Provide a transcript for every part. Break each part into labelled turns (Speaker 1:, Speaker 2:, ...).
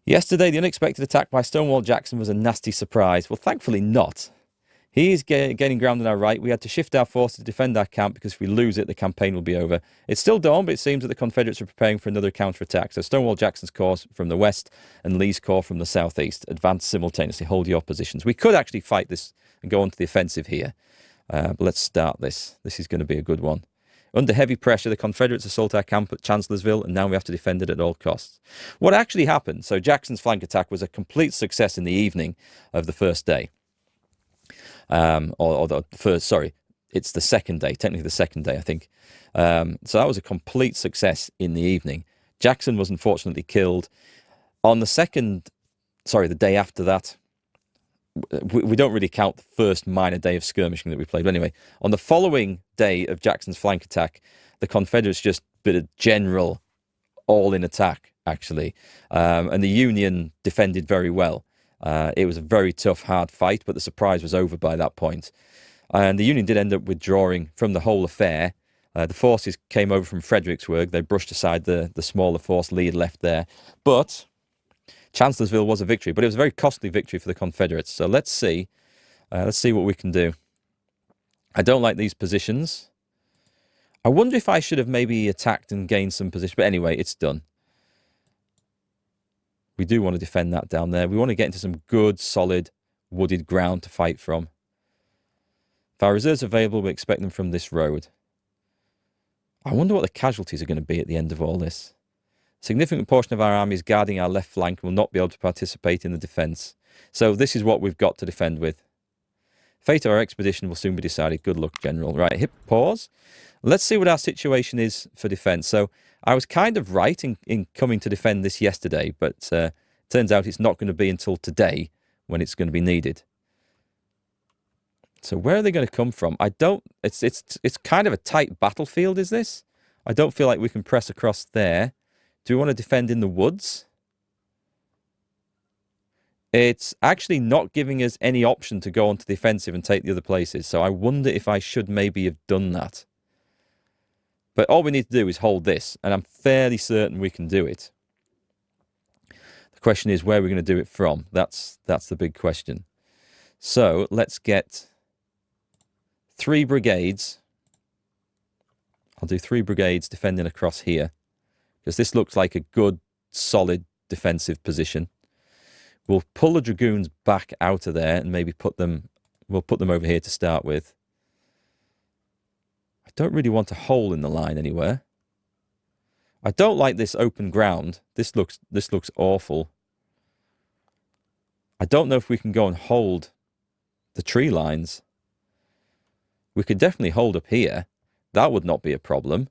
Speaker 1: Yesterday, the unexpected attack by Stonewall Jackson was a nasty surprise. Well, thankfully not. He's gaining ground on our right. We had to shift our forces to defend our camp because if we lose it, the campaign will be over. It's still dawn, but it seems that the Confederates are preparing for another counterattack. So Stonewall Jackson's corps from the west and Lee's corps from the southeast advance simultaneously. Hold your positions. We could actually fight this and go on to the offensive here. But let's start this. This is going to be a good one. Under heavy pressure, the Confederates assault our camp at Chancellorsville, and now we have to defend it at all costs. What actually happened, so Jackson's flank attack was a complete success in the evening of the first day. It's the second day, technically the second day, I think. So that was a complete success in the evening. Jackson was unfortunately killed. On the day after that, we don't really count the first minor day of skirmishing that we played. But anyway, on the following day of Jackson's flank attack, the Confederates just did a general all-in attack, actually. And the Union defended very well. It was a very tough, hard fight, but the surprise was over by that point. And the Union did end up withdrawing from the whole affair. The forces came over from Fredericksburg. They brushed aside the smaller force Lee had left there. But Chancellorsville was a victory, but it was a very costly victory for the Confederates. So let's see what we can do. I don't like these positions. I wonder if I should have maybe attacked and gained some position. But anyway, it's done. We do want to defend that down there. We want to get into some good, solid, wooded ground to fight from. If our reserves are available, we expect them from this road. I wonder what the casualties are going to be at the end of all this. A significant portion of our army is guarding our left flank and will not be able to participate in the defence. So this is what we've got to defend with. Fate of our expedition will soon be decided. Good luck, General. Right, hit pause. Let's see what our situation is for defence. So I was kind of right in coming to defend this yesterday, but turns out it's not going to be until today when it's going to be needed. So where are they going to come from? It's kind of a tight battlefield, is this? I don't feel like we can press across there. Do we want to defend in the woods? It's actually not giving us any option to go onto the offensive and take the other places. So I wonder if I should maybe have done that. But all we need to do is hold this, and I'm fairly certain we can do it. The question is where we're going to do it from. That's the big question. So let's get 3 brigades. I'll do 3 brigades defending across here, because this looks like a good, solid defensive position. We'll pull the dragoons back out of there and maybe we'll put them over here to start with. I don't really want a hole in the line anywhere. I don't like this open ground. This looks awful. I don't know if we can go and hold the tree lines. We could definitely hold up here. That would not be a problem.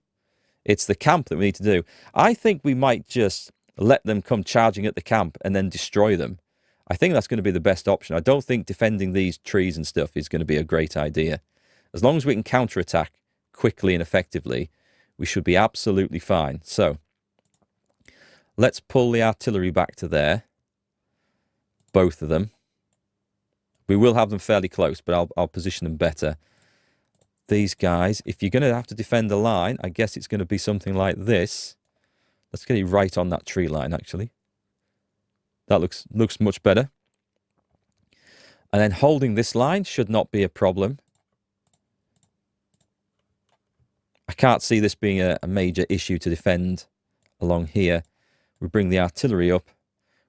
Speaker 1: It's the camp that we need to do. I think we might just let them come charging at the camp and then destroy them. I think that's going to be the best option. I don't think defending these trees and stuff is going to be a great idea. As long as we can counterattack quickly and effectively, we should be absolutely fine. So let's pull the artillery back to there. Both of them. We will have them fairly close, but I'll position them better. These guys, if you're going to have to defend the line, I guess it's going to be something like this. Let's get it right on that tree line, actually. That looks much better. And then holding this line should not be a problem. I can't see this being a major issue to defend along here. We bring the artillery up.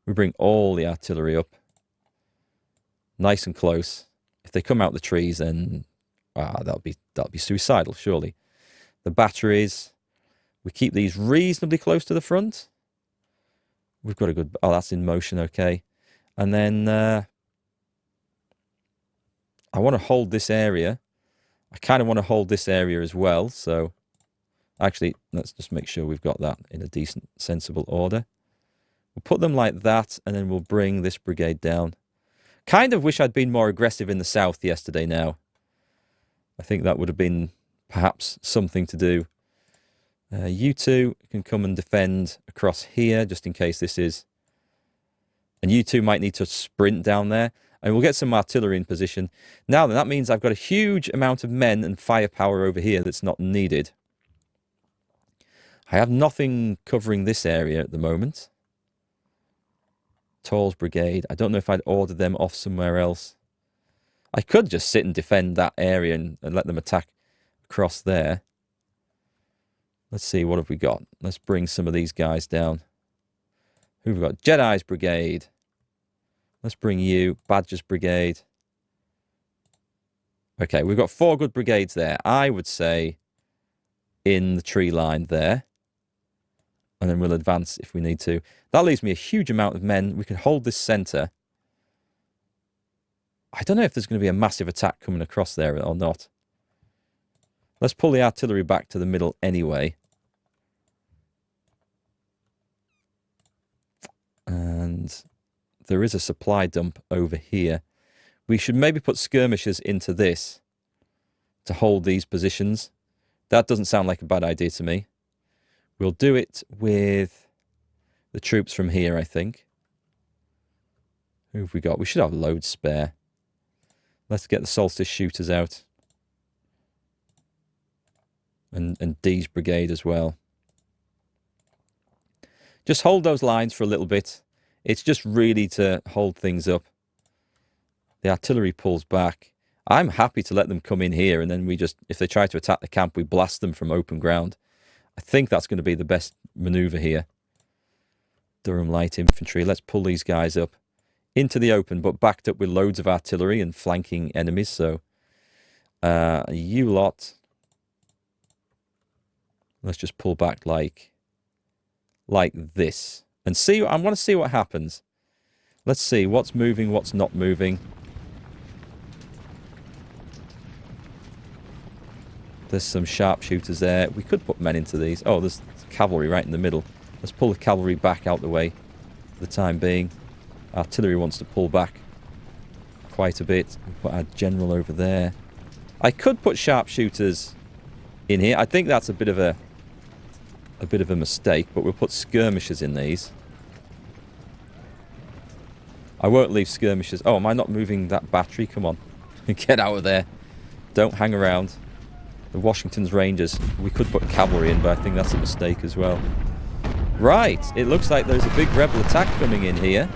Speaker 1: We bring all the artillery up. Nice and close. If they come out the trees, then that'll be suicidal, surely. The batteries, we keep these reasonably close to the front. We've got a good... Oh, that's in motion, okay. And then I want to hold this area. I kind of want to hold this area as well. So actually, let's just make sure we've got that in a decent, sensible order. We'll put them like that, and then we'll bring this brigade down. Kind of wish I'd been more aggressive in the south yesterday now. I think that would have been perhaps something to do. You two can come and defend across here, just in case this is... And you two might need to sprint down there. And we'll get some artillery in position. Now then, that means I've got a huge amount of men and firepower over here that's not needed. I have nothing covering this area at the moment. Tall's brigade. I don't know if I'd order them off somewhere else. I could just sit and defend that area and let them attack across there. Let's see, what have we got? Let's bring some of these guys down. Who have we got? Jedi's brigade. Let's bring you. Badger's brigade. Okay, we've got 4 good brigades there. I would say in the tree line there. And then we'll advance if we need to. That leaves me a huge amount of men. We can hold this centre. I don't know if there's going to be a massive attack coming across there or not. Let's pull the artillery back to the middle anyway. And there is a supply dump over here. We should maybe put skirmishers into this to hold these positions. That doesn't sound like a bad idea to me. We'll do it with the troops from here, I think. Who have we got? We should have loads spare. Let's get the solstice shooters out. And D's brigade as well. Just hold those lines for a little bit. It's just really to hold things up. The artillery pulls back. I'm happy to let them come in here, and then we just, if they try to attack the camp, we blast them from open ground. I think that's going to be the best manoeuvre here. Durham light infantry. Let's pull these guys up into the open, but backed up with loads of artillery and flanking enemies. So, you lot, let's just pull back like this and see. I want to see what happens. Let's see what's moving, what's not moving. There's some sharpshooters there. We could put men into these. Oh, there's cavalry right in the middle. Let's pull the cavalry back out the way for the time being. Artillery wants to pull back quite a bit. We'll put our general over there. I could put sharpshooters in here. I think that's a bit of a mistake, but we'll put skirmishers in these. I won't leave skirmishers. Oh, am I not moving that battery? Come on. Get out of there. Don't hang around. The Washington's Rangers. We could put cavalry in, but I think that's a mistake as well. Right. It looks like there's a big rebel attack coming in here.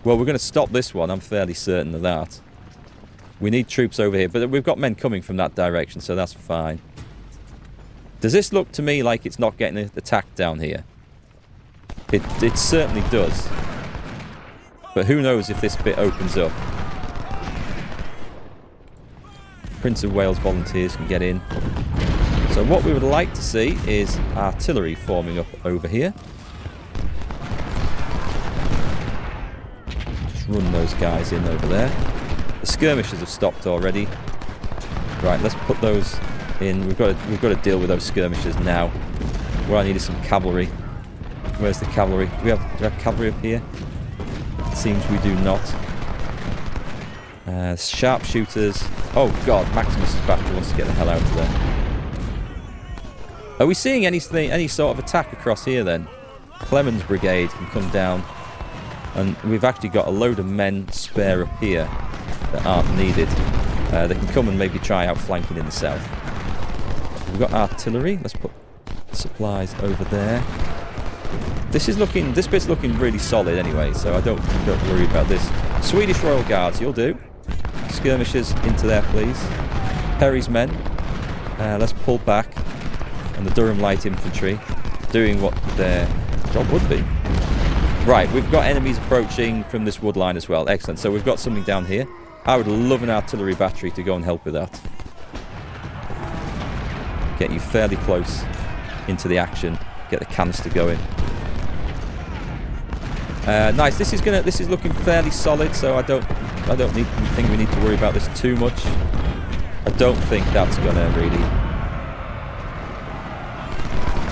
Speaker 1: Well, we're going to stop this one. I'm fairly certain of that. We need troops over here, but we've got men coming from that direction, so that's fine. Does this look to me like it's not getting attacked down here? It certainly does. But who knows if this bit opens up. Prince of Wales volunteers can get in. So what we would like to see is artillery forming up over here. Just run those guys in over there. The skirmishers have stopped already. Right, let's put those in. We've got to deal with those skirmishers now. What I need is some cavalry. Where's the cavalry? Do we have cavalry up here? It seems we do not. Sharpshooters. Oh god, Maximus's battery wants to get the hell out of there. Are we seeing any sort of attack across here then? Clement's brigade can come down, and we've actually got a load of men spare up here that aren't needed. They can come and maybe try outflanking in the south. We've got artillery. Let's put supplies over there. This bit's looking really solid anyway, so I don't worry about this. Swedish Royal Guards, you'll do. Skirmishers into there, please. Perry's men. Let's pull back. And the Durham Light Infantry doing what their job would be. Right, we've got enemies approaching from this wood line as well. Excellent. So we've got something down here. I would love an artillery battery to go and help with that. Get you fairly close into the action. Get the canister going. Nice. This is looking fairly solid, so I don't think we need to worry about this too much. I don't think that's gonna really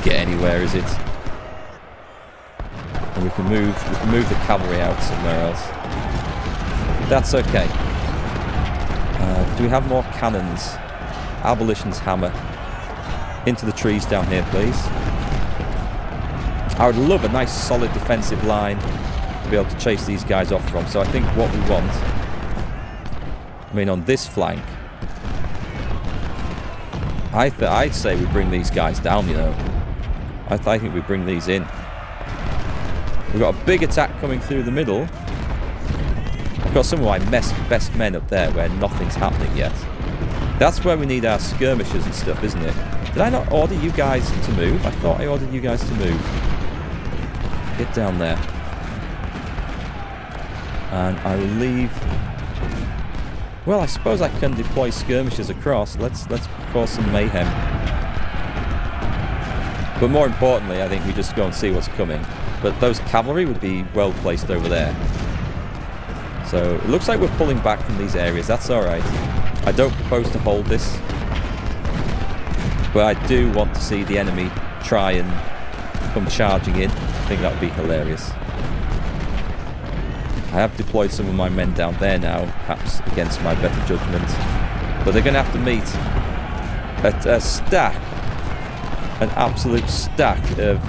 Speaker 1: get anywhere, is it? And we can move the cavalry out somewhere else. That's okay. Do we have more cannons? Abolition's hammer. Into the trees down here, please. I would love a nice solid defensive line to be able to chase these guys off from. So I think what we want, on this flank, I'd say we bring these guys down, you know. I think we bring these in. We've got a big attack coming through the middle. I've got some of my best men up there where nothing's happening yet. That's where we need our skirmishers and stuff, isn't it? Did I not order you guys to move? I thought I ordered you guys to move. Get down there. And I will leave... Well, I suppose I can deploy skirmishers across. Let's cause some mayhem. But more importantly, I think we just go and see what's coming. But those cavalry would be well placed over there. So it looks like we're pulling back from these areas. That's alright. I don't propose to hold this. But I do want to see the enemy try and come charging in. I think that would be hilarious. I have deployed some of my men down there now, perhaps against my better judgment. But they're going to have to meet a stack, an absolute stack of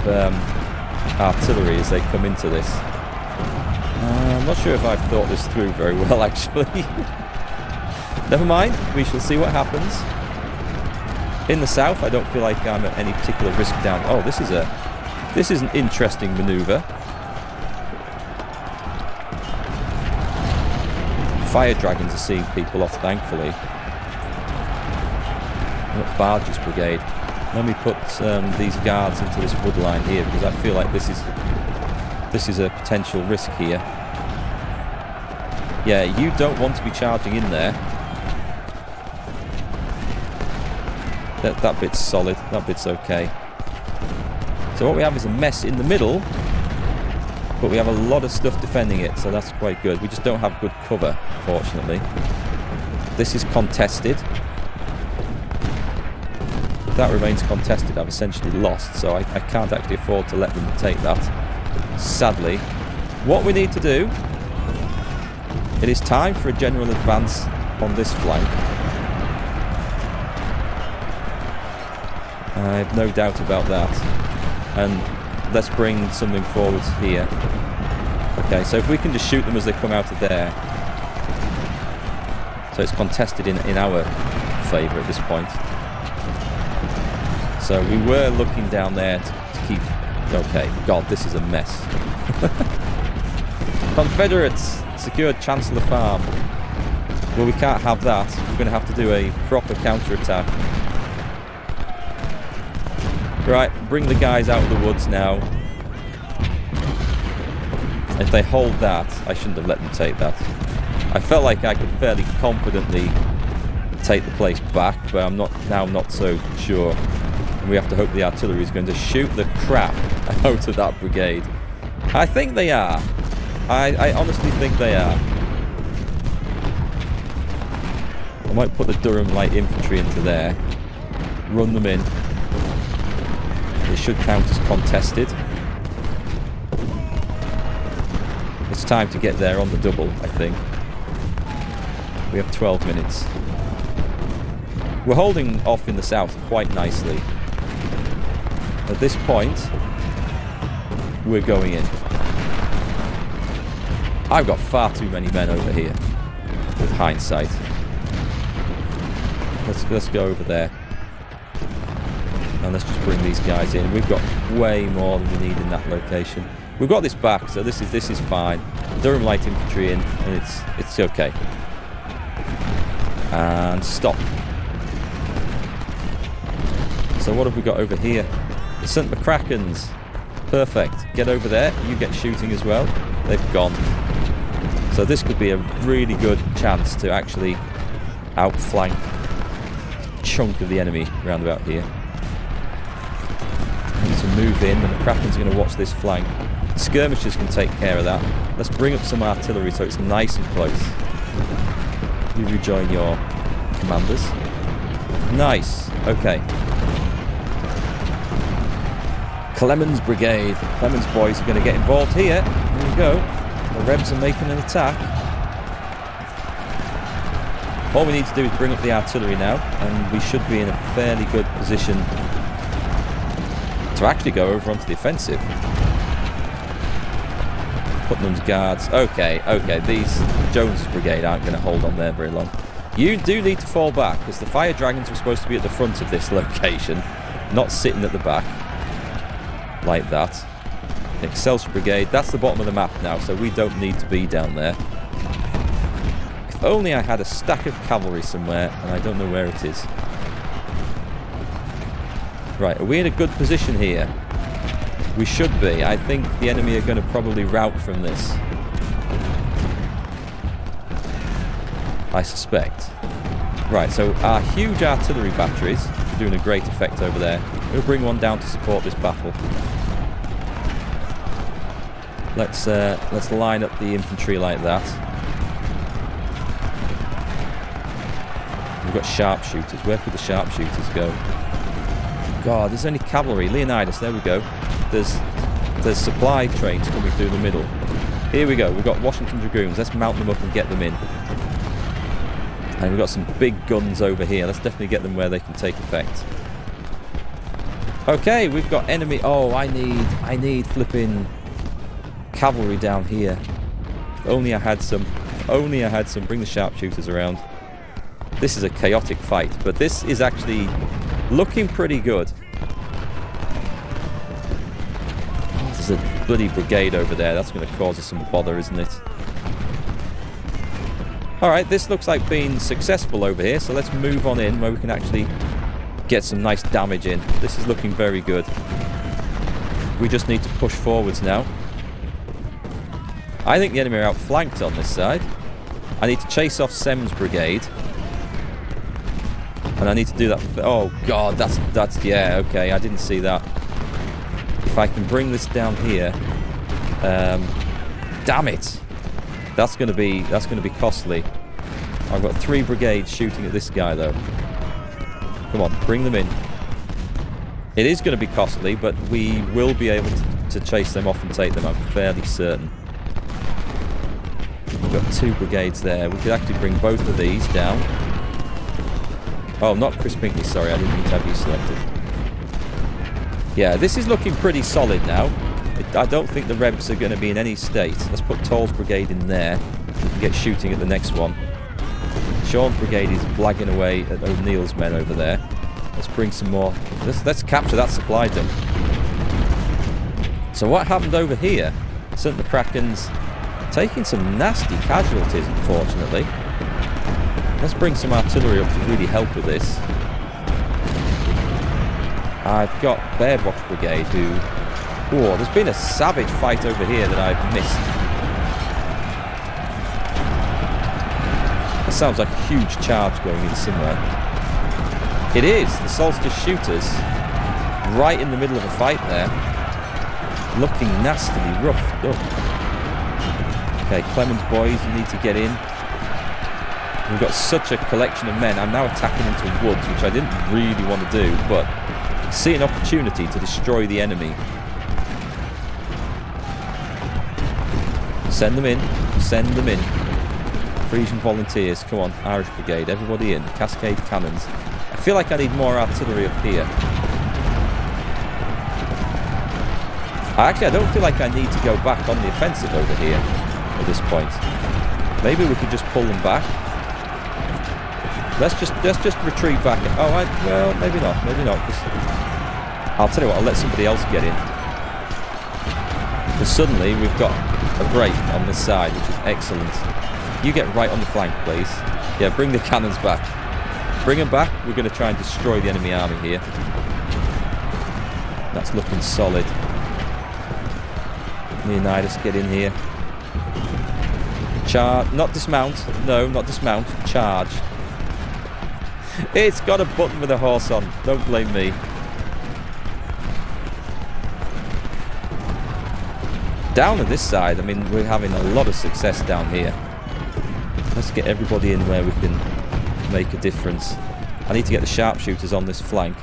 Speaker 1: artillery as they come into this. I'm not sure if I've thought this through very well, actually. Never mind, we shall see what happens. In the south, I don't feel like I'm at any particular risk down... Oh, this is an interesting manoeuvre. Fire dragons are seeing people off, thankfully. Barges brigade. Let me put these guards into this wood line here, because I feel like this is a potential risk here. Yeah, you don't want to be charging in there. That bit's solid. That bit's okay. So what we have is a mess in the middle, but we have a lot of stuff defending it, so that's quite good. We just don't have good cover, fortunately. This is contested. If that remains contested, I've essentially lost, so I can't actually afford to let them take that. Sadly. What we need to do, it is time for a general advance on this flank. I have no doubt about that. And let's bring something forward here. Okay, so if we can just shoot them as they come out of there. So it's contested in our favour at this point. So we were looking down there to keep... Okay, God, this is a mess. Confederates secured Chancellor Farm. Well, we can't have that. We're going to have to do a proper counter-attack. Right, bring the guys out of the woods now. If they hold that, I shouldn't have let them take that. I felt like I could fairly confidently take the place back, but I'm not so sure. And we have to hope the artillery is going to shoot the crap out of that brigade. I think they are. I honestly think they are. I might put the Durham Light Infantry into there. Run them in. They should count as contested. It's time to get there on the double, I think. We have 12 minutes. We're holding off in the south quite nicely. At this point, we're going in. I've got far too many men over here, with hindsight. Let's go over there. And let's just bring these guys in. We've got way more than we need in that location. We've got this back, so this is fine. Durham Light Infantry in, and it's okay. And stop. So what have we got over here? The St. McCracken's. Perfect. Get over there. You get shooting as well. They've gone. So this could be a really good chance to actually outflank a chunk of the enemy around about here. To move in, and the Krakens are going to watch this flank. Skirmishers can take care of that. Let's bring up some artillery so it's nice and close. You rejoin your commanders. Nice. Okay. Clemens Brigade. Clemens boys are going to get involved here. Here we go. The Rebs are making an attack. All we need to do is bring up the artillery now, and we should be in a fairly good position to actually go over onto the offensive. Putnam's guards. Okay. These Jones's brigade aren't going to hold on there very long. You do need to fall back, because the fire dragons were supposed to be at the front of this location, not sitting at the back like that. Excelsior Brigade. That's the bottom of the map now, so we don't need to be down there. If only I had a stack of cavalry somewhere, and I don't know where it is. Right, are we in a good position here? We should be. I think the enemy are going to probably rout from this. I suspect. Right, so our huge artillery batteries are doing a great effect over there. We'll bring one down to support this battle. Let's line up the infantry like that. We've got sharpshooters. Where could the sharpshooters go? God, there's only cavalry. Leonidas, there we go. There's supply trains coming through the middle. Here we go. We've got Washington Dragoons. Let's mount them up and get them in. And we've got some big guns over here. Let's definitely get them where they can take effect. Okay, we've got enemy. Oh, I need flipping cavalry down here. If only I had some. If only I had some. Bring the sharpshooters around. This is a chaotic fight, but this is actually looking pretty good. Oh, there's a bloody brigade over there. That's going to cause us some bother, isn't it? Alright, this looks like being successful over here, so let's move on in where we can actually get some nice damage in. This is looking very good. We just need to push forwards now. I think the enemy are outflanked on this side. I need to chase off Sem's brigade. And I need to do that. Oh god, that's yeah, okay, I didn't see that. If I can bring this down here. Damn it. That's going to be costly. I've got 3 brigades shooting at this guy though. Come on, bring them in. It is going to be costly, but we will be able to chase them off and take them, I'm fairly certain. We've got 2 brigades there. We could actually bring both of these down. Oh, not Chris Pinkley, sorry, I didn't mean to have you selected. Yeah, this is looking pretty solid now. I don't think the Rebs are going to be in any state. Let's put Toll's brigade in there. We can get shooting at the next one. Sean's brigade is blagging away at O'Neill's men over there. Let's bring some more. Let's capture that supply dump. So what happened over here? St. McCracken's taking some nasty casualties, unfortunately. Let's bring some artillery up to really help with this. I've got Baerbock's brigade who... Oh, there's been a savage fight over here that I've missed. That sounds like a huge charge going in somewhere. It is. The Solstice shooters right in the middle of a fight there. Looking nastily rough. Oh. Okay, Clemens boys, you need to get in. We've got such a collection of men. I'm now attacking into woods, which I didn't really want to do, but see an opportunity to destroy the enemy. Send them in. Send them in. Frisian volunteers. Come on. Irish Brigade. Everybody in. Cascade cannons. I feel like I need more artillery up here. Actually, I don't feel like I need to go back on the offensive over here at this point. Maybe we could just pull them back. Let's just retreat back. Oh, well, maybe not. Maybe not. I'll tell you what. I'll let somebody else get in. Because suddenly we've got a break on this side, which is excellent. You get right on the flank, please. Yeah, bring the cannons back. Bring them back. We're going to try and destroy the enemy army here. That's looking solid. Leonidas, get in here. Charge. Not dismount. No, not dismount. Charge. It's got a button with a horse on. Don't blame me. Down on this side, I mean, we're having a lot of success down here. Let's get everybody in where we can make a difference. I need to get the sharpshooters on this flank.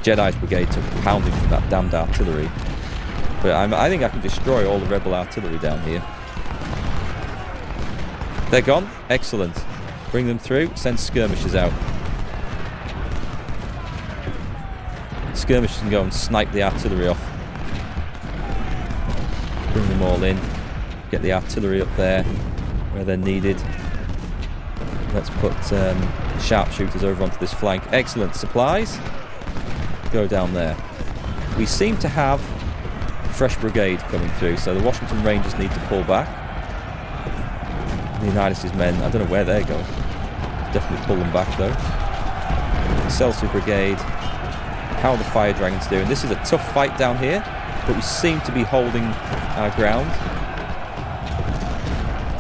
Speaker 1: Jedi's brigade took pounding from that damned artillery. But I think I can destroy all the rebel artillery down here. They're gone? Excellent. Bring them through. Send skirmishers out. Skirmishers can go and snipe the artillery off. Bring them all in. Get the artillery up there where they're needed. Let's put sharpshooters over onto this flank. Excellent. Supplies. Go down there. We seem to have fresh brigade coming through, so the Washington Rangers need to pull back. The Unitas' men, I don't know where they're going. Definitely pull them back though. Excelsior Brigade. How are the Fire Dragons doing? This is a tough fight down here, but we seem to be holding our ground.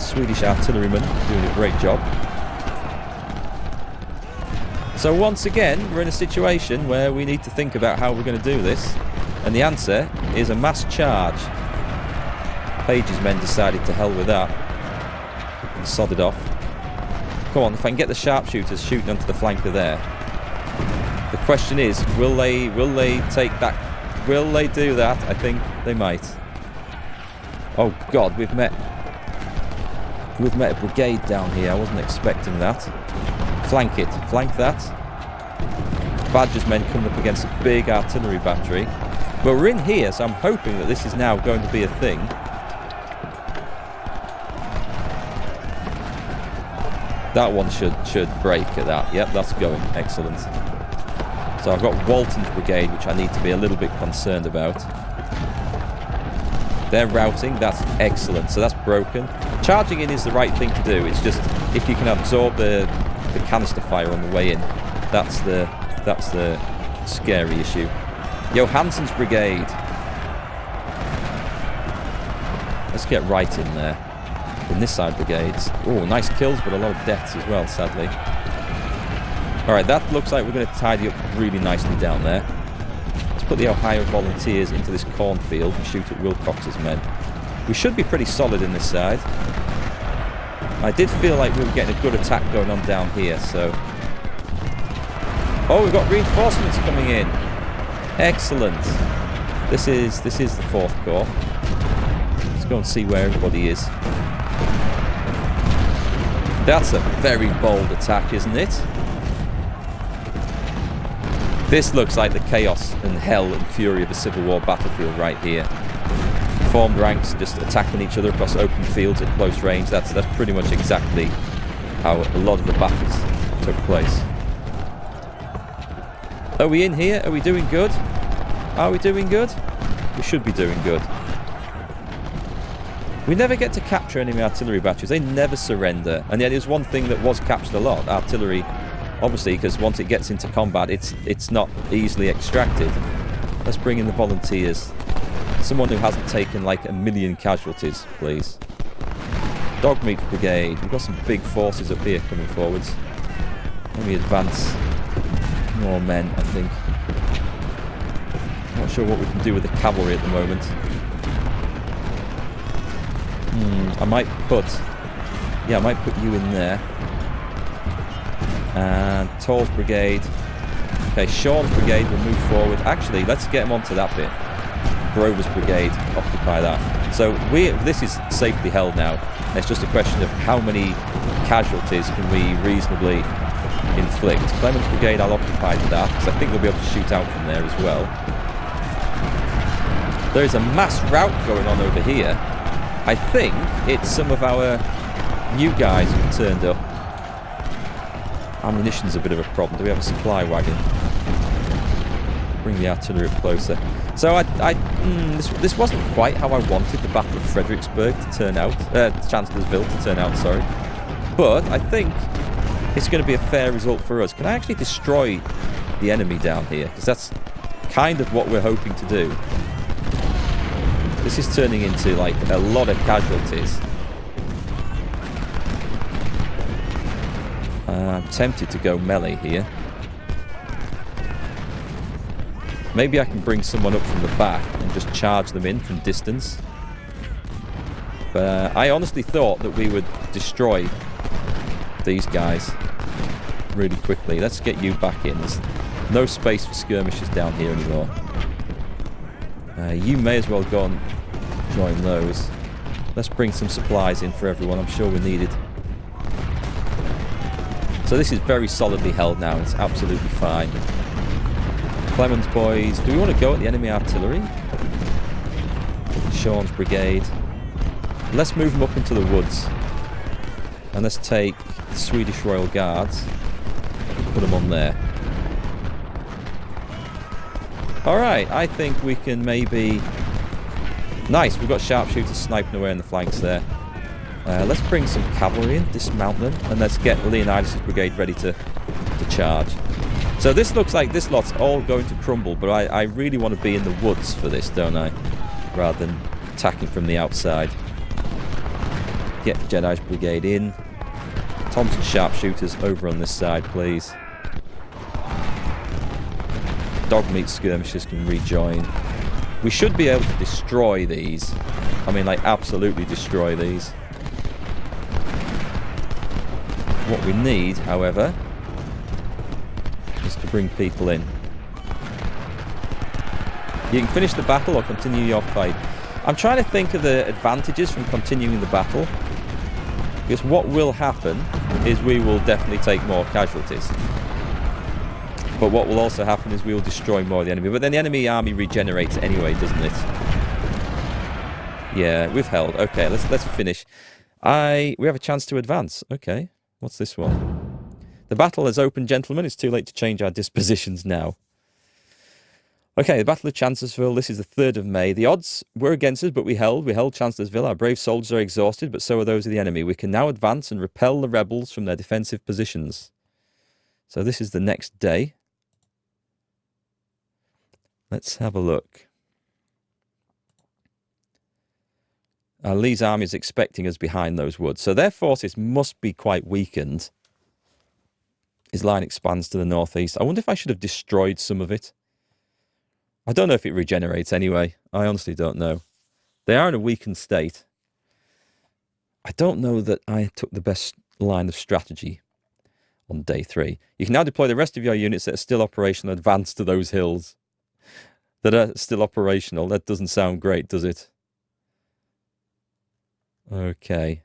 Speaker 1: Swedish artillerymen doing a great job. So once again, we're in a situation where we need to think about how we're going to do this. And the answer is a mass charge. Page's men decided to hell with that. And sod it off. Come on, if I can get the sharpshooters shooting onto the flanker there. The question is, will they take that? Will they do that? I think they might. Oh God, we've met a brigade down here. I wasn't expecting that. Flank it. Flank that. Badger's men coming up against a big artillery battery. But we're in here, so I'm hoping that this is now going to be a thing. That one should break at that. Yep, that's going. Excellent. So I've got Walton's brigade, which I need to be a little bit concerned about. They're routing. That's excellent. So that's broken. Charging in is the right thing to do. It's just if you can absorb the canister fire on the way in, that's the scary issue. Johansson's brigade. Let's get right in there. In this side brigades. Oh, nice kills, but a lot of deaths as well, sadly. Alright, that looks like we're going to tidy up really nicely down there. Let's put the Ohio Volunteers into this cornfield and shoot at Wilcox's men. We should be pretty solid in this side. I did feel like we were getting a good attack going on down here, so... Oh, we've got reinforcements coming in. Excellent. This is the 4th Corps. Let's go and see where everybody is. That's a very bold attack, isn't it? This looks like the chaos and hell and fury of a Civil War battlefield right here. Formed ranks just attacking each other across open fields at close range. That's pretty much exactly how a lot of the battles took place. Are we in here? Are we doing good? Are we doing good? We should be doing good. We never get to capture enemy artillery batteries. They never surrender. And yet there's one thing that was captured a lot. Artillery, obviously, because once it gets into combat, it's not easily extracted. Let's bring in the volunteers. Someone who hasn't taken like 1 million casualties, please. Dogmeat Brigade. We've got some big forces up here coming forwards. Let me advance more men, I think. Not sure what we can do with the cavalry at the moment. I might put you in there. And Tall's brigade. Okay, Sean's brigade will move forward. Actually, let's get him onto that bit. Grover's brigade, occupy that. So this is safely held now. It's just a question of how many casualties can we reasonably inflict. Clement's brigade, I'll occupy that, because I think they'll be able to shoot out from there as well. There is a mass rout going on over here. I think it's some of our new guys who've turned up. Ammunition's a bit of a problem. Do we have a supply wagon? Bring the artillery up closer. So this wasn't quite how I wanted the Battle of Fredericksburg to turn out. Chancellorsville to turn out, sorry. But I think it's going to be a fair result for us. Can I actually destroy the enemy down here? Because that's kind of what we're hoping to do. This is turning into like a lot of casualties. I'm tempted to go melee here. Maybe I can bring someone up from the back and just charge them in from distance. But I honestly thought that we would destroy these guys really quickly. Let's get you back in. There's no space for skirmishers down here anymore. You may as well go and join those. Let's bring some supplies in for everyone. I'm sure we need it. So this is very solidly held now. It's absolutely fine. Clemens boys, do we want to go at the enemy artillery? Sean's brigade. Let's move them up into the woods. And let's take the Swedish Royal Guards and put them on there. Alright, I think we can maybe Nice, we've got sharpshooters sniping away on the flanks there. Let's bring some cavalry in, dismount them, and let's get Leonidas' brigade ready to charge. So this looks like this lot's all going to crumble, but I really want to be in the woods for this, don't I? Rather than attacking from the outside. Get Jedi's brigade in. Thompson sharpshooters over on this side, please. Dogmeat skirmishers can rejoin. We should be able to destroy these. I mean, like, absolutely destroy these. What we need, however, is to bring people in. You can finish the battle or continue your fight. I'm trying to think of the advantages from continuing the battle. Because what will happen is we will definitely take more casualties. But what will also happen is we will destroy more of the enemy. But then the enemy army regenerates anyway, doesn't it? Yeah, we've held. Okay, let's finish. We have a chance to advance. Okay, what's this one? The battle has opened, gentlemen. It's too late to change our dispositions now. Okay, the Battle of Chancellorsville. This is the 3rd of May. The odds were against us, but we held. We held Chancellorsville. Our brave soldiers are exhausted, but so are those of the enemy. We can now advance and repel the rebels from their defensive positions. So this is the next day. Let's have a look. Lee's army is expecting us behind those woods. So their forces must be quite weakened. His line expands to the northeast. I wonder if I should have destroyed some of it. I don't know if it regenerates anyway. I honestly don't know. They are in a weakened state. I don't know that I took the best line of strategy on day 3. You can now deploy the rest of your units that are still operational and advance to those hills. That are still operational. That doesn't sound great, does it? Okay.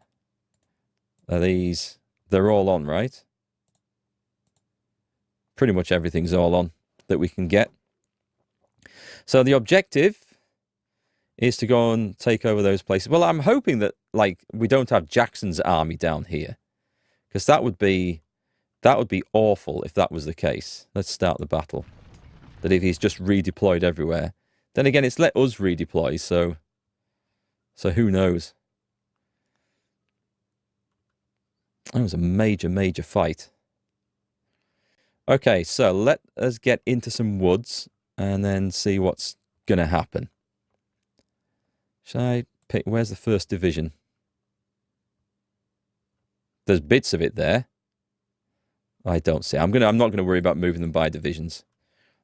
Speaker 1: Are these... They're all on, right? Pretty much everything's all on that we can get. So the objective is to go and take over those places. Well, I'm hoping that, like, we don't have Jackson's army down here. Because that would be awful if that was the case. Let's start the battle. That if he's just redeployed everywhere. Then again, it's let us redeploy, so who knows? That was a major, major fight. Okay, so let us get into some woods and then see what's going to happen. Shall I pick... Where's the 1st Division? There's bits of it there. I don't see. I'm not going to worry about moving them by divisions.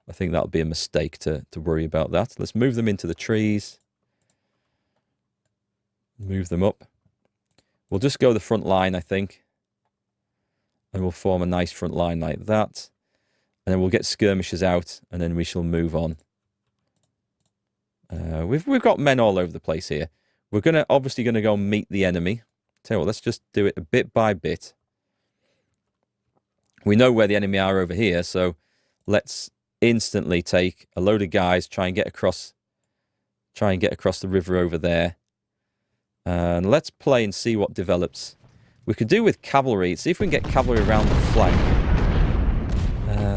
Speaker 1: I think that'll be a mistake to worry about that. Let's move them into the trees. Move them up. We'll just go the front line, I think. And we'll form a nice front line like that. And then we'll get skirmishers out, and then we shall move on. We've got men all over the place here. We're obviously going to go and meet the enemy. Tell you what, let's just do it a bit by bit. We know where the enemy are over here, so let's instantly take a load of guys, try and get across the river over there. And let's play and see what develops. We could do with cavalry. See if we can get cavalry around the flank.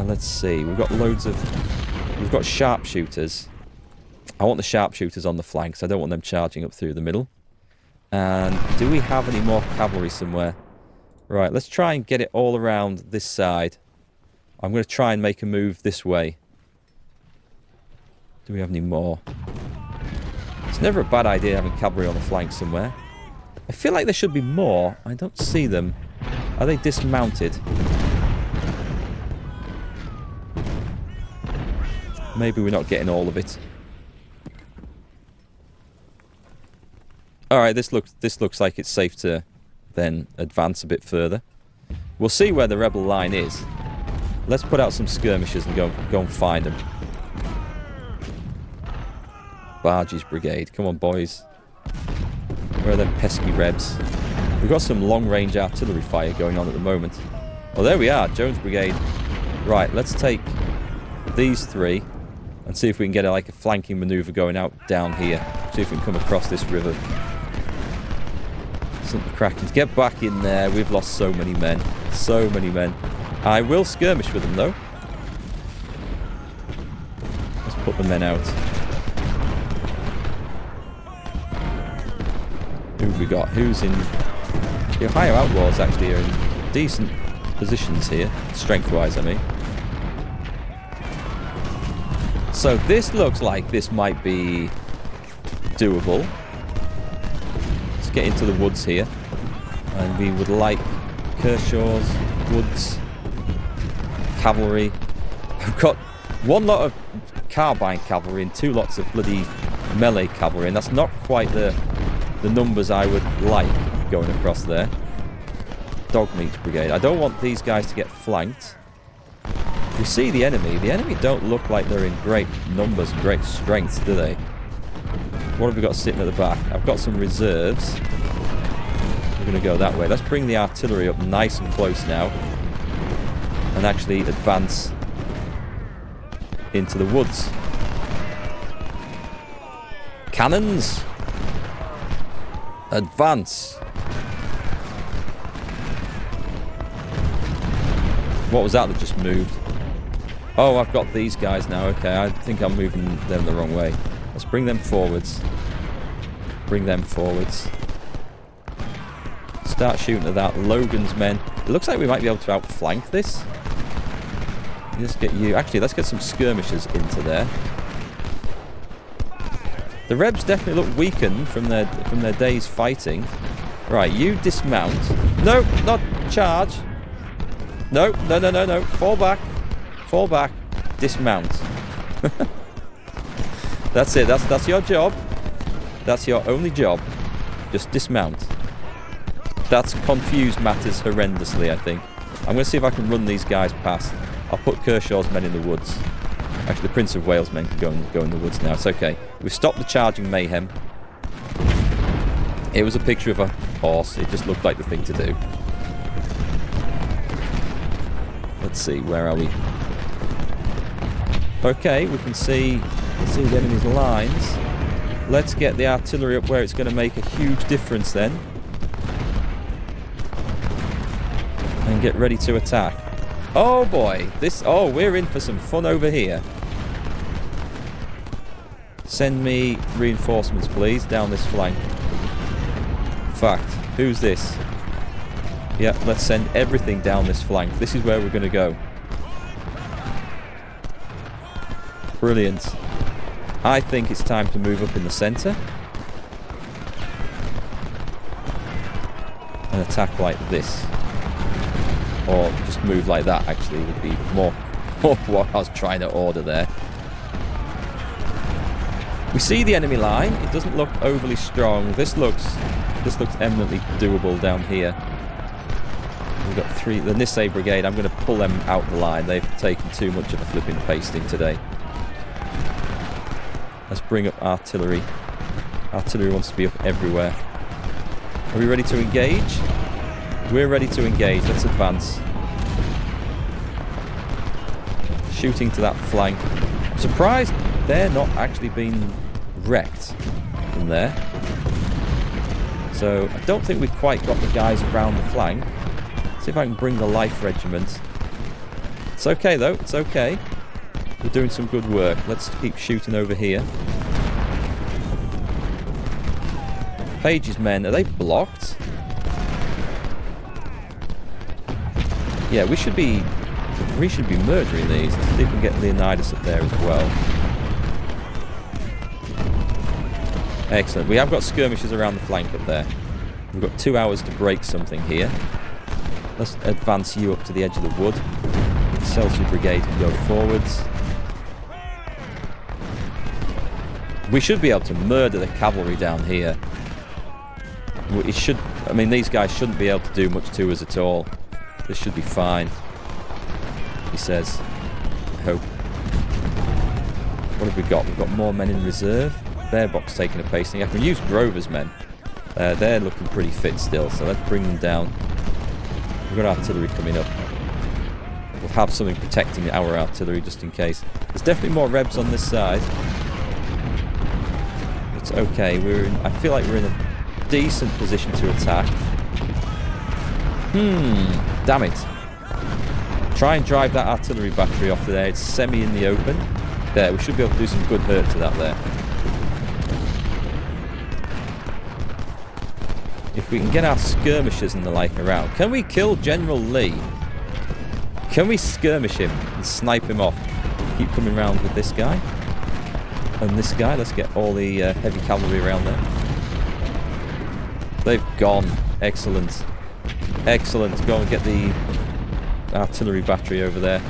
Speaker 1: Let's see. We've got sharpshooters. I want the sharpshooters on the flanks. I don't want them charging up through the middle. And do we have any more cavalry somewhere? Right, let's try and get it all around this side. I'm going to try and make a move this way. Do we have any more? It's never a bad idea having cavalry on the flank somewhere. I feel like there should be more. I don't see them. Are they dismounted? Maybe we're not getting all of it. Alright, this looks like it's safe to then advance a bit further. We'll see where the rebel line is. Let's put out some skirmishers and go and find them. Barges Brigade. Come on, boys. Where are them pesky rebs? We've got some long-range artillery fire going on at the moment. Oh, there we are. Jones Brigade. Right, let's take these 3 and see if we can get a flanking maneuver going out down here. See if we can come across this river. Some Krakens. Get back in there. We've lost so many men. So many men. I will skirmish with them, though. Let's put the men out. Who have we got? Who's in... The Ohio Outlaws actually are in decent positions here. Strength-wise, I mean. So this looks like this might be doable. Let's get into the woods here. And we would like Kershaw's, Woods, cavalry. I've got one lot of carbine cavalry and 2 lots of bloody melee cavalry, and that's not quite the numbers I would like going across there. Dogmeat Brigade. I don't want these guys to get flanked. We see the enemy. The enemy don't look like they're in great numbers, great strength, do they? What have we got sitting at the back? I've got some reserves. We're going to go that way. Let's bring the artillery up nice and close now. And actually advance into the woods. Cannons! Advance! What was that just moved? Oh, I've got these guys now. Okay, I think I'm moving them the wrong way. Let's bring them forwards. Bring them forwards. Start shooting at that. Logan's men. It looks like we might be able to outflank this. Let's get you... Actually, let's get some skirmishers into there. The Rebs definitely look weakened from their days fighting. Right, you dismount. No, not charge. No, no, no, no, no. Fall back. Fall back. Dismount. That's it. That's your job. That's your only job. Just dismount. That's confused matters horrendously, I think. I'm going to see if I can run these guys past. I'll put Kershaw's men in the woods. Actually, the Prince of Wales men can go in the woods now. It's okay. We've stopped the charging mayhem. It was a picture of a horse. It just looked like the thing to do. Let's see. Where are we? Okay, we can see the enemy's lines. Let's get the artillery up where it's going to make a huge difference then. And get ready to attack. Oh boy, we're in for some fun over here. Send me reinforcements, please, down this flank. Fact, who's this? Yeah, let's send everything down this flank. This is where we're going to go. Brilliant. I think it's time to move up in the centre. And attack like this. Or just move like that, actually, would be more what I was trying to order there. We see the enemy line. It doesn't look overly strong. This looks eminently doable down here. We've got 3. The Nisei Brigade, I'm going to pull them out the line. They've taken too much of a flipping pasting today. Let's bring up artillery. Artillery wants to be up everywhere. Are we ready to engage? We're ready to engage. Let's advance. Shooting to that flank. I'm surprised they're not actually being wrecked from there. So I don't think we've quite got the guys around the flank. See if I can bring the Life Regiment. It's okay though. It's okay. We're doing some good work. Let's keep shooting over here. Page's men, are they blocked? Yeah, we should be murdering these. Let's see if we can get Leonidas up there as well. Excellent. We have got skirmishers around the flank up there. We've got 2 hours to break something here. Let's advance you up to the edge of the wood. Celtic Brigade can go forwards. We should be able to murder the cavalry down here. It should. I mean, these guys shouldn't be able to do much to us at all. This should be fine, he says. I hope. What have we got? We've got more men in reserve. Bearbox taking a pasting. I can use Grover's men. They're looking pretty fit still, so let's bring them down. We've got artillery coming up. We'll have something protecting our artillery just in case. There's definitely more Rebs on this side. It's okay. I feel like we're in a decent position to attack. Damn it. Try and drive that artillery battery off there. It's semi in the open. There, we should be able to do some good hurt to that there. if we can get our skirmishers and the like around. Can we kill General Lee? Can we skirmish him and snipe him off? Keep coming around with this guy. And this guy. Let's get all the heavy cavalry around there. They've gone. Excellent. Excellent. Go and get the artillery battery over there.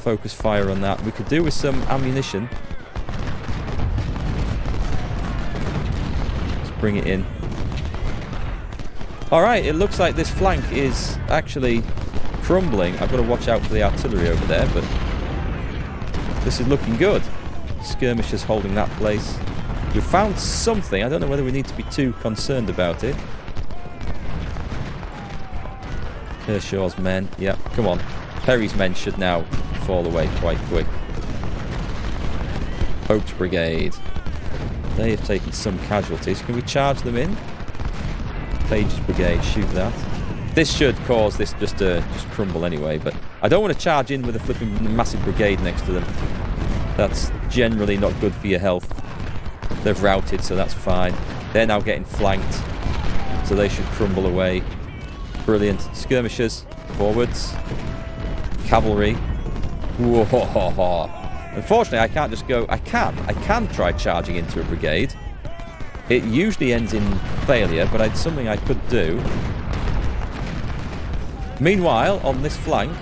Speaker 1: Focus fire on that. We could do with some ammunition. Let's bring it in. Alright, it looks like this flank is actually crumbling. I've got to watch out for the artillery over there, but this is looking good. Skirmishers holding that place. We found something. I don't know whether we need to be too concerned about it. Kershaw's men. Yeah, come on. Perry's men should now fall away quite quick. Oak's brigade. They have taken some casualties. Can we charge them in? Page's brigade, shoot that. This should cause this just to crumble anyway, but I don't want to charge in with a flipping massive brigade next to them. That's generally not good for your health. They've routed, so that's fine. They're now getting flanked, so they should crumble away. Brilliant. Skirmishers, forwards. Cavalry. Whoa. Unfortunately, I can't just go... I can try charging into a brigade. It usually ends in failure, but it's something I could do. Meanwhile, on this flank...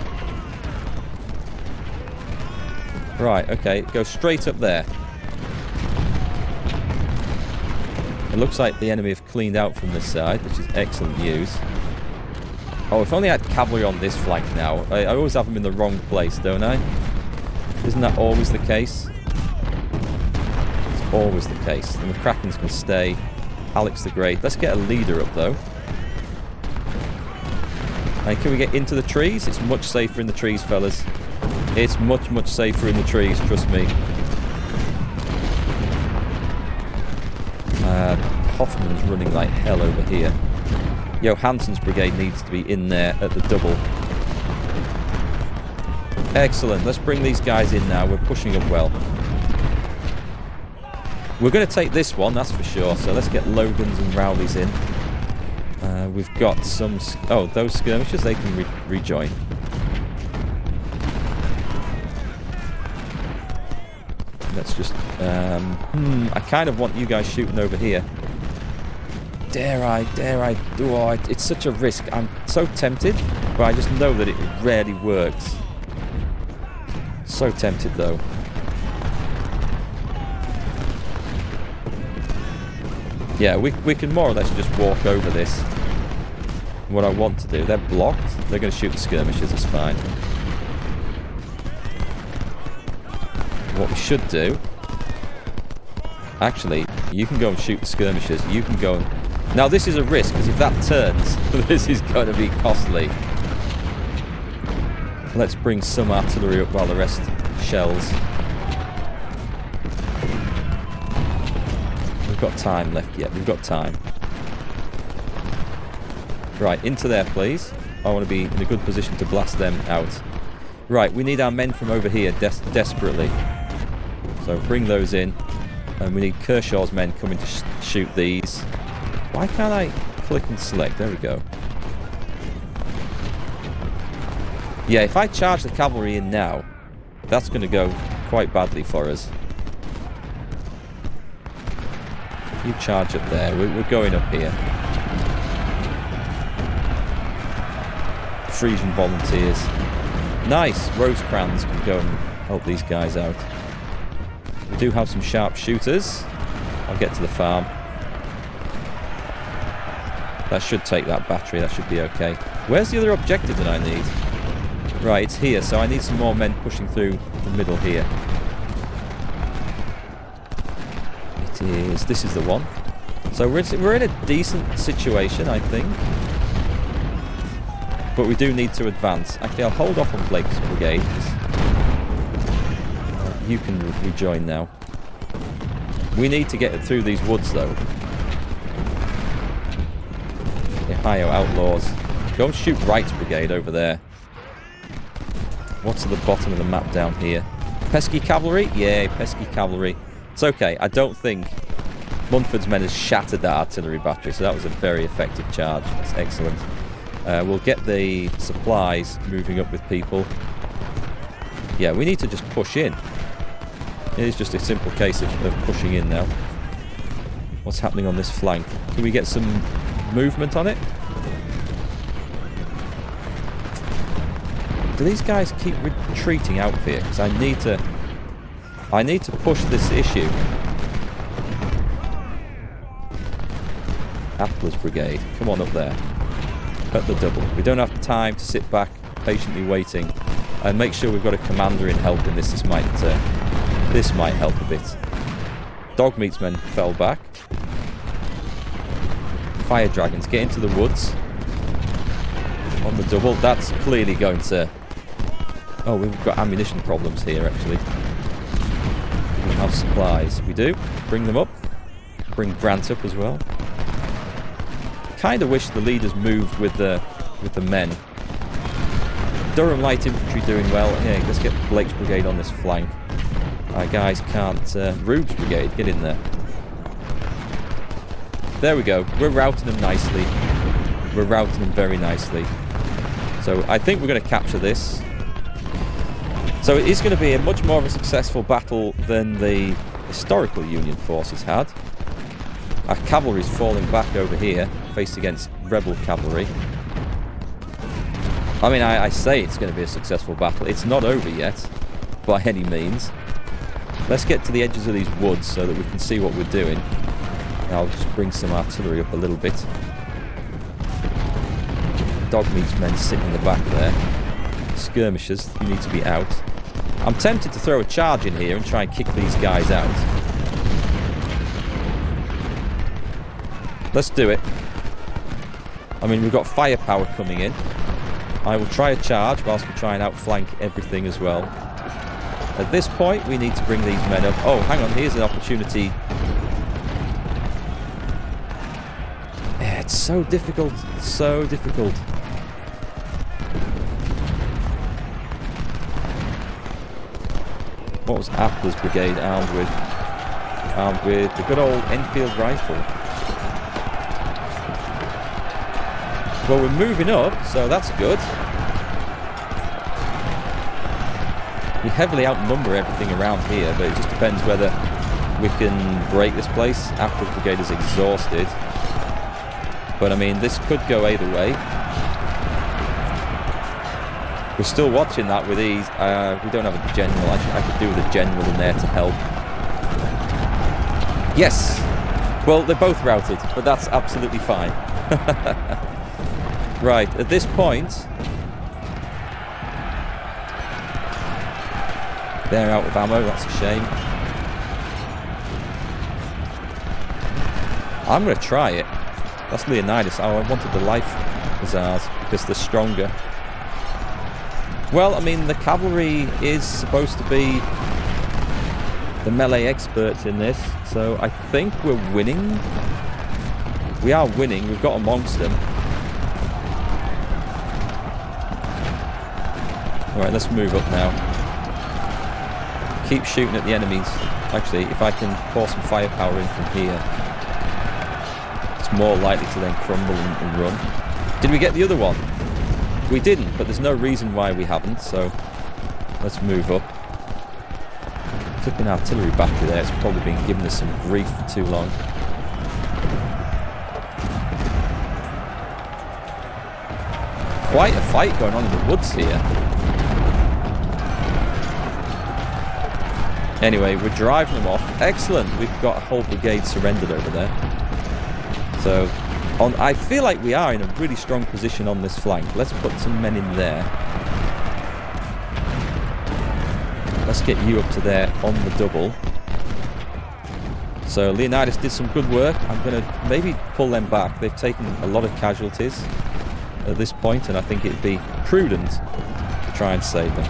Speaker 1: Right, okay, go straight up there. It looks like the enemy have cleaned out from this side, which is excellent news. Oh, if only I had cavalry on this flank now. I always have them in the wrong place, don't I? Isn't that always the case? It's always the case. The McCrackens can stay. Alex the Great. Let's get a leader up, though. And can we get into the trees? It's much safer in the trees, fellas. It's much, much safer in the trees, trust me. Hoffman's running like hell over here. Johansson's brigade needs to be in there at the double. Excellent. Let's bring these guys in now. We're pushing up well. We're going to take this one, that's for sure. So let's get Logans and Rowleys in. We've got some... Oh, those skirmishers, they can rejoin. Let's just... I kind of want you guys shooting over here. Dare I? Oh, it's such a risk. I'm so tempted, but I just know that it rarely works. So tempted, though. Yeah, we can more or less just walk over this. What I want to do, they're blocked. They're going to shoot the skirmishers, it's fine. What we should do... Actually, you can go and shoot the skirmishers. You can go and... Now, this is a risk, because if that turns, this is going to be costly. Let's bring some artillery up while the rest shells. We've got time left yet. We've got time. Right, into there, please. I want to be in a good position to blast them out. Right, we need our men from over here desperately. So bring those in. And we need Kershaw's men coming to shoot these. Why can't I click and select? There we go. Yeah, if I charge the cavalry in now, that's going to go quite badly for us. You charge up there. We're going up here. Frisian volunteers. Nice. Rosecrans can go and help these guys out. We do have some sharp shooters. I'll get to the farm. That should take that battery. That should be okay. Where's the other objective that I need? Right, it's here. So I need some more men pushing through the middle here. It is. This is the one. So we're in a decent situation, I think. But we do need to advance. Actually, I'll hold off on Blake's brigade. You can rejoin now. We need to get through these woods, though. Ohio outlaws. Go and shoot Wright's brigade over there. What's at the bottom of the map down here? Pesky cavalry? Yeah, pesky cavalry. It's okay. I don't think Munford's men has shattered that artillery battery, so that was a very effective charge. That's excellent. We'll get the supplies moving up with people. Yeah, we need to just push in. It is just a simple case of pushing in now. What's happening on this flank? Can we get some movement on it? Do these guys keep retreating out here? Because I need to push this issue. Atlas Brigade, come on up there. At the double. We don't have time to sit back patiently waiting and make sure we've got a commander in helping this. This might help a bit. Dogmeat's men fell back. Fire dragons, get into the woods. On the double, that's clearly going to... Oh, we've got ammunition problems here, actually. We have supplies. We do. Bring them up. Bring Grant up as well. Kind of wish the leaders moved with the men. Durham Light Infantry doing well. Yeah, let's get Blake's Brigade on this flank. Our guys can't... Rube's Brigade, get in there. There we go. We're routing them nicely. We're routing them very nicely. So I think we're going to capture this. So it is going to be a much more of a successful battle than the historical Union forces had. Our cavalry's falling back over here, faced against rebel cavalry. I mean, I say it's going to be a successful battle. It's not over yet, by any means. Let's get to the edges of these woods so that we can see what we're doing. I'll just bring some artillery up a little bit. Dogmeat's men sitting in the back there. Skirmishers, you need to be out. I'm tempted to throw a charge in here and try and kick these guys out. Let's do it. I mean, we've got firepower coming in. I will try a charge whilst we try and outflank everything as well. At this point, we need to bring these men up. Oh, hang on, here's an opportunity. Yeah, it's so difficult. It's so difficult. What was Appler's Brigade armed with? Armed with the good old Enfield rifle. Well, we're moving up, so that's good. We heavily outnumber everything around here, but it just depends whether we can break this place. Appler's Brigade is exhausted. But, I mean, this could go either way. We're still watching that with ease. We don't have a general. I could do with a general in there to help. Yes! Well, they're both routed, but that's absolutely fine. Right, at this point... They're out of ammo, that's a shame. I'm going to try it. That's Leonidas. Oh, I wanted the life hussars because they're stronger. Well, I mean, the cavalry is supposed to be the melee experts in this, so I think we're winning. We are winning. We've got amongst them. Alright, let's move up now. Keep shooting at the enemies. Actually, if I can pour some firepower in from here, it's more likely to then crumble and run. Did we get the other one? We didn't, but there's no reason why we haven't, so let's move up. Flipping artillery battery there, it's probably been giving us some grief for too long. Quite a fight going on in the woods here. Anyway, we're driving them off. Excellent, we've got a whole brigade surrendered over there. So, I feel like we are in a really strong position on this flank. Let's put some men in there. Let's get you up to there on the double. So Leonidas did some good work. I'm going to maybe pull them back. They've taken a lot of casualties at this point, and I think it'd be prudent to try and save them.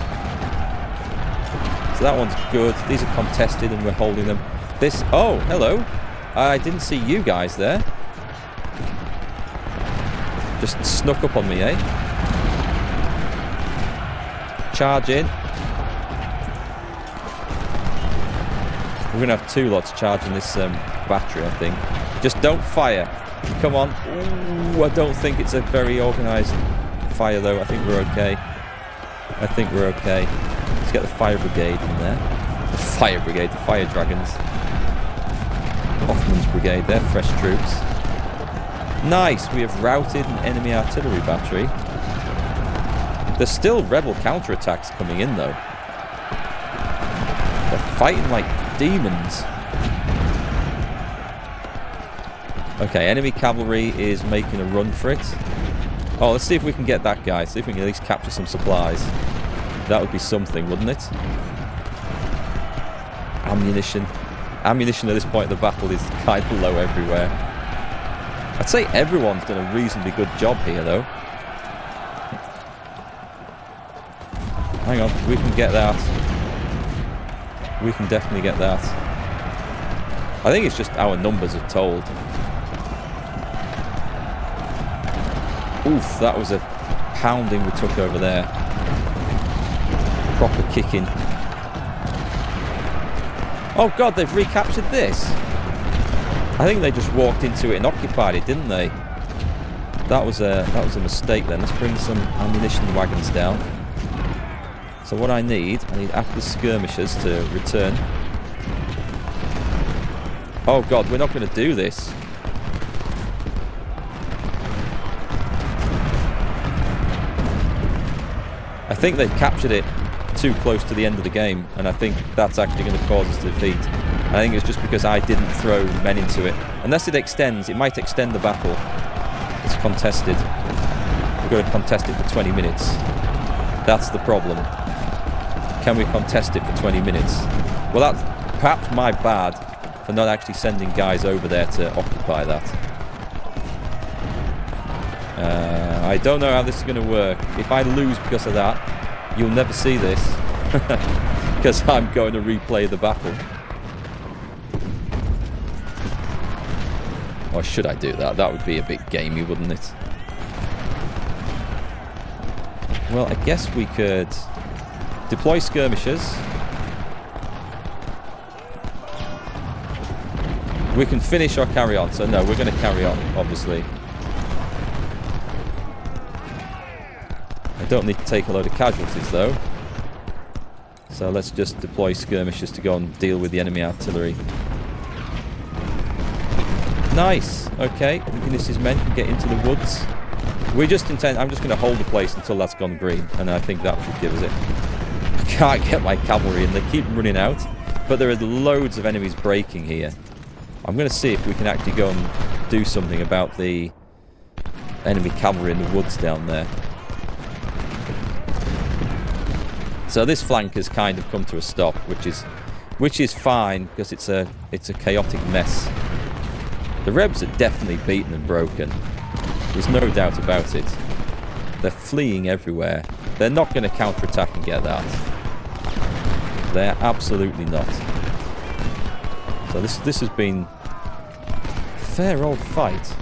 Speaker 1: So that one's good. These are contested and we're holding them. This... Oh, hello. I didn't see you guys there. Just snuck up on me, eh? Charge in. We're going to have two lots charging this battery, I think. Just don't fire. Come on. Ooh, I don't think it's a very organised fire, though. I think we're okay. I think we're okay. Let's get the fire brigade in there. The fire brigade, the fire dragons. Hoffman's brigade, they're fresh troops. Nice, we have routed an enemy artillery battery. There's still rebel counterattacks coming in, though. They're fighting like demons. Okay, enemy cavalry is making a run for it. Oh, let's see if we can get that guy. See if we can at least capture some supplies. That would be something, wouldn't it? Ammunition. Ammunition at this point of the battle is kind of low everywhere. I'd say everyone's done a reasonably good job here, though. Hang on, we can get that. We can definitely get that. I think it's just our numbers are told. Oof, that was a pounding we took over there. Proper kicking. Oh god, they've recaptured this. I think they just walked into it and occupied it, didn't they? That was a mistake then. Let's bring some ammunition wagons down. So what I need active skirmishers to return. Oh god, we're not going to do this. I think they've captured it too close to the end of the game, and I think that's actually going to cause us to defeat. I think it's just because I didn't throw men into it. Unless it extends, it might extend the battle. It's contested. We're going to contest it for 20 minutes. That's the problem. Can we contest it for 20 minutes? Well, that's perhaps my bad for not actually sending guys over there to occupy that. I don't know how this is going to work. If I lose because of that, you'll never see this. Because I'm going to replay the battle. Or should I do that? That would be a bit gamey, wouldn't it? Well, I guess we could deploy skirmishers. We can finish or carry on. So no, we're going to carry on, obviously. I don't need to take a load of casualties, though. So let's just deploy skirmishers to go and deal with the enemy artillery. Nice. Okay, Guinness's men can get into the woods. I'm just going to hold the place until that's gone green, and I think that should give us it. I can't get my cavalry in. They keep running out, but there are loads of enemies breaking here. I'm going to see if we can actually go and do something about the enemy cavalry in the woods down there. So this flank has kind of come to a stop, which is fine because it's a chaotic mess. The Rebs are definitely beaten and broken. There's no doubt about it. They're fleeing everywhere. They're not going to counterattack and get that. They're absolutely not. So this has been a fair old fight.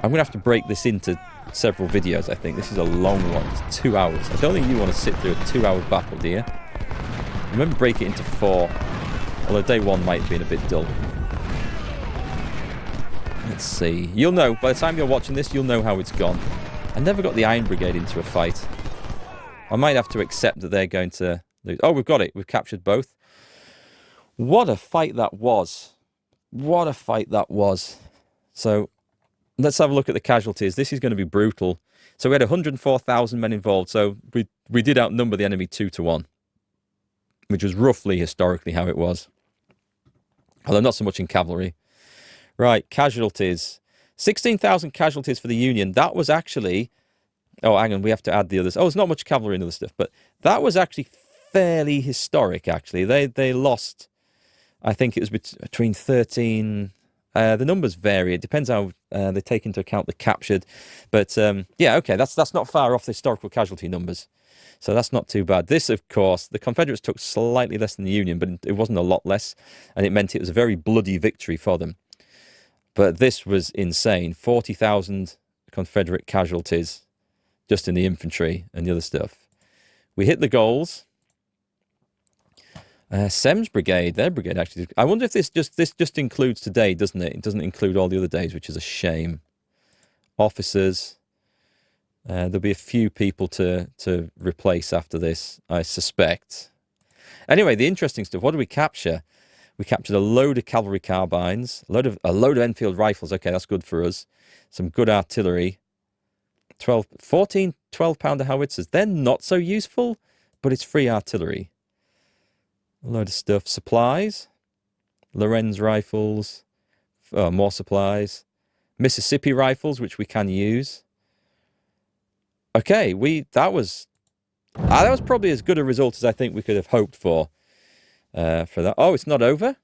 Speaker 1: I'm going to have to break this into several videos, I think. This is a long one. It's 2 hours. I don't think you want to sit through a 2-hour battle, do you? Remember, break it into 4. Although day 1 might have been a bit dull. Let's see. You'll know. By the time you're watching this, you'll know how it's gone. I never got the Iron Brigade into a fight. I might have to accept that they're going to lose. Oh, we've got it. We've captured both. What a fight that was. What a fight that was. So let's have a look at the casualties. This is going to be brutal. So we had 104,000 men involved. So we did outnumber the enemy 2-1, which was roughly historically how it was. Although not so much in cavalry. Right, casualties. 16,000 casualties for the Union. That was actually... Oh, hang on, we have to add the others. Oh, there's not much cavalry and other stuff, but that was actually fairly historic, actually. They lost, I think it was between 13... the numbers vary. It depends how they take into account the captured. But, yeah, okay, that's not far off the historical casualty numbers. So that's not too bad. This, of course, the Confederates took slightly less than the Union, but it wasn't a lot less, and it meant it was a very bloody victory for them. But this was insane. 40,000 Confederate casualties just in the infantry and the other stuff. We hit the goals. Sem's brigade, their brigade actually. I wonder if this just includes today, doesn't it? It doesn't include all the other days, which is a shame. Officers. There'll be a few people to replace after this, I suspect. Anyway, the interesting stuff. What did we capture? We captured a load of cavalry carbines, a load of Enfield rifles. Okay, that's good for us. Some good artillery. 14 12-pounder howitzers. They're not so useful, but it's free artillery. A load of stuff. Supplies. Lorenz rifles. More supplies. Mississippi rifles, which we can use. Okay, that was probably as good a result as I think we could have hoped for that. Oh, it's not over?